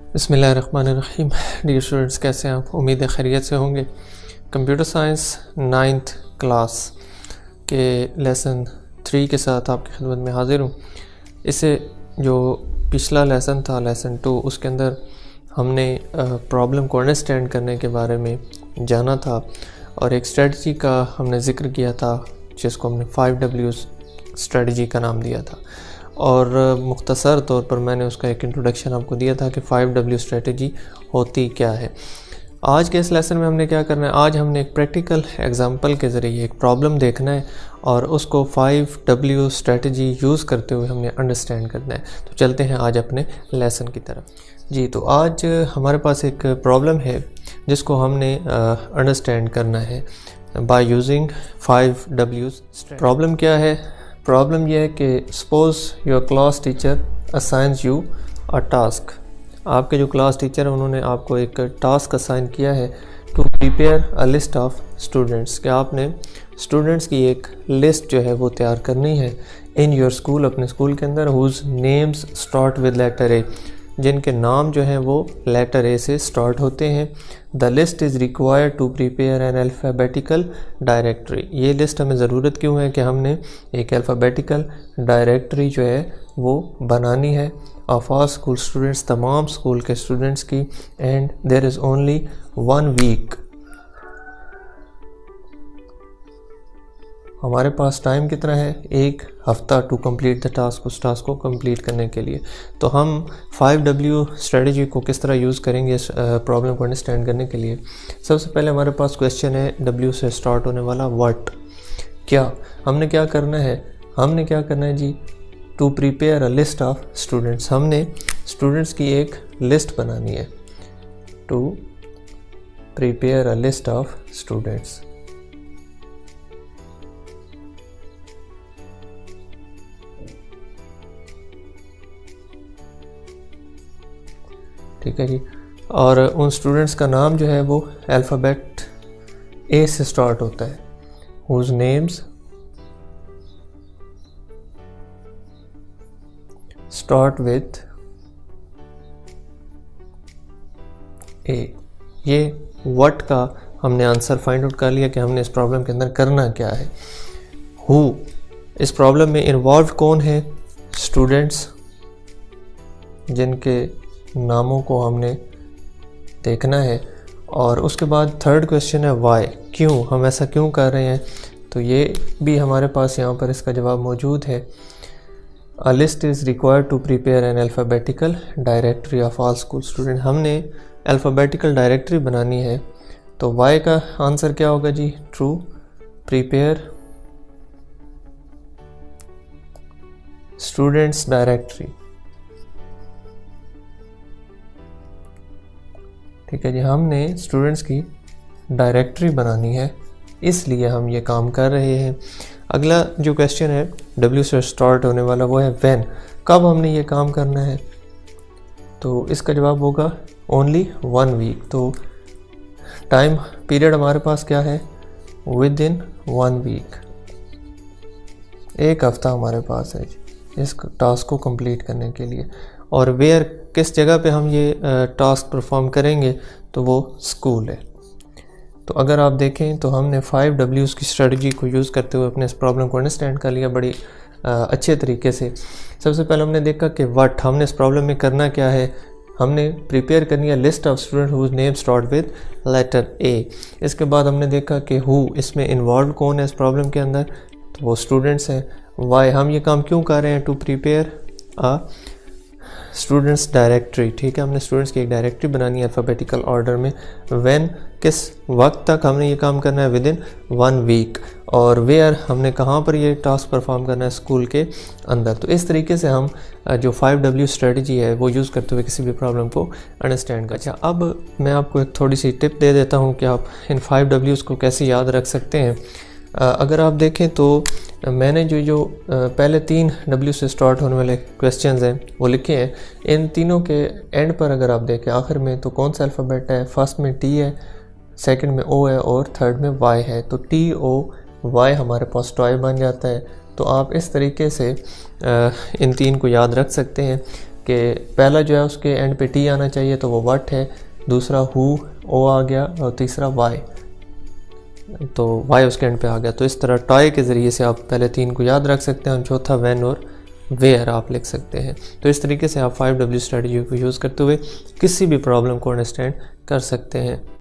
बिस्मिल्लाहिर्रहमानिर्रहीम। Dear students, कैसे हैं आप? उम्मीद है खैरियत से होंगे। कंप्यूटर साइंस 9th क्लास के लेसन 3 के साथ आपकी खिदमत में हाज़िर हूँ। इससे जो पिछला लेसन था, लेसन 2, उसके अंदर हमने प्रॉब्लम को अंडरस्टैंड करने के बारे में जाना था और एक स्ट्रेटजी का हमने ज़िक्र किया था जिसको हमने 5W स्ट्रेटजी का नाम दिया था। और मुख्तसर तौर पर मैंने उसका एक इंट्रोडक्शन आपको दिया था कि 5W स्ट्रेटजी होती क्या है। आज के इस लेसन में हमने क्या करना है, आज हमने एक प्रैक्टिकल एग्जांपल के ज़रिए एक प्रॉब्लम देखना है और उसको 5W स्ट्रेटजी यूज़ करते हुए हमने अंडरस्टैंड करना है। तो चलते हैं आज अपने लेसन की तरफ। जी, तो आज हमारे पास एक प्रॉब्लम है जिसको हमने अंडरस्टैंड करना है बाय यूजिंग 5W। प्रॉब्लम क्या है? प्रॉब्लम यह है कि suppose your class teacher assigns you a task. आपके जो क्लास टीचर हैं उन्होंने आपको एक टास्क असाइन किया है to prepare a list of students, कि आपने स्टूडेंट्स की एक लिस्ट जो है वो तैयार करनी है इन योर स्कूल, अपने स्कूल के अंदर, whose names start with letter A, जिनके नाम जो हैं वो लेटर ए से स्टार्ट होते हैं। The list is required to prepare an alphabetical directory. ये लिस्ट हमें ज़रूरत क्यों है कि हमने एक अल्फ़ाबेटिकल डायरेक्टरी जो है वो बनानी है ऑफ ऑल स्कूल स्टूडेंट्स, तमाम स्कूल के स्टूडेंट्स की। And there is only 1 week. हमारे पास टाइम कितना है? 1 हफ़्ता टू कंप्लीट द टास्क, उस टास्क को कंप्लीट करने के लिए। तो हम 5W स्ट्रेटजी को किस तरह यूज़ करेंगे इस प्रॉब्लम को अंडरस्टैंड करने के लिए? सबसे पहले हमारे पास क्वेश्चन है W से स्टार्ट होने वाला, व्हाट, क्या। हमने क्या करना है जी, to prepare a list of students. हमने स्टूडेंट्स की एक लिस्ट बनानी है, to prepare a list of students. ठीक है जी। और उन स्टूडेंट्स का नाम जो है वो अल्फ़ाबेट ए से स्टार्ट होता है, हुज नेम्स स्टार्ट विथ ए। ये व्हाट का हमने आंसर फाइंड आउट कर लिया कि हमने इस प्रॉब्लम के अंदर करना क्या है। हु, इस प्रॉब्लम में इन्वॉल्व कौन है? स्टूडेंट्स, जिनके नामों को हमने देखना है। और उसके बाद थर्ड क्वेश्चन है वाई, क्यों, हम ऐसा क्यों कर रहे हैं। तो ये भी हमारे पास यहाँ पर इसका जवाब मौजूद है। A list is required to prepare an alphabetical directory of all school student. हमने अल्फ़ाबेटिकल डायरेक्टरी बनानी है। तो वाई का आंसर क्या होगा जी? True prepare students directory. ठीक है जी, हमने स्टूडेंट्स की डायरेक्टरी बनानी है, इसलिए हम ये काम कर रहे हैं। अगला जो क्वेश्चन है W से स्टार्ट होने वाला, वो है व्हेन, कब हमने ये काम करना है। तो इसका जवाब होगा ओनली 1 वीक। तो टाइम पीरियड हमारे पास क्या है? विद इन 1 वीक, 1 हफ़्ता हमारे पास है इस टास्क को कंप्लीट करने के लिए। और वेयर, किस जगह पे हम ये टास्क परफॉर्म करेंगे, तो वो स्कूल है। तो अगर आप देखें तो हमने 5Ws की स्ट्रेटजी को यूज़ करते हुए अपने इस प्रॉब्लम को अंडरस्टैंड कर लिया बड़ी अच्छे तरीके से। सबसे पहले हमने देखा कि व्हाट, हमने इस प्रॉब्लम में करना क्या है, हमने प्रिपेयर करनी है list of student whose name start with letter A. इसके बाद हमने देखा कि हु, इसमें इन्वॉल्व कौन है इस प्रॉब्लम के अंदर, तो वो स्टूडेंट्स हैं। वाई, हम ये काम क्यों कर रहे हैं? To prepare a students directory. ठीक है, हमने स्टूडेंट्स की एक डायरेक्टरी बनानी है अल्फ़ाबेटिकल ऑर्डर में। व्हेन, किस वक्त तक हमने ये काम करना है? Within 1 week. और वेयर, हमने कहाँ पर ये टास्क परफॉर्म करना है? स्कूल के अंदर। तो इस तरीके से हम जो 5W स्ट्रेटजी है वो यूज़ करते हुए किसी भी प्रॉब्लम को अंडरस्टैंड कर। अच्छा, अब मैं आपको एक थोड़ी सी टिप दे देता हूँ कि आप इन 5Ws को कैसे याद रख सकते हैं। अगर आप देखें तो मैंने जो पहले 3 W से स्टार्ट होने वाले क्वेश्चंस हैं वो लिखे हैं। इन तीनों के एंड पर अगर आप देखें आखिर में, तो कौन सा अल्फ़ाबेट है? फर्स्ट में T है, सेकंड में O है और थर्ड में Y है। तो TOY हमारे पास टॉय बन जाता है। तो आप इस तरीके से इन 3 को याद रख सकते हैं कि पहला जो है उसके एंड पे टी आना चाहिए, तो वो व्हाट है, दूसरा हु ओ आ गया, और तीसरा वाई, तो वाई उसके एंड पे आ गया। तो इस तरह टॉय के ज़रिए से आप पहले 3 को याद रख सकते हैं और चौथा व्हेन और वेयर आप लिख सकते हैं। तो इस तरीके से आप 5W स्ट्रेटजी को यूज़ करते हुए किसी भी प्रॉब्लम को अंडरस्टैंड कर सकते हैं।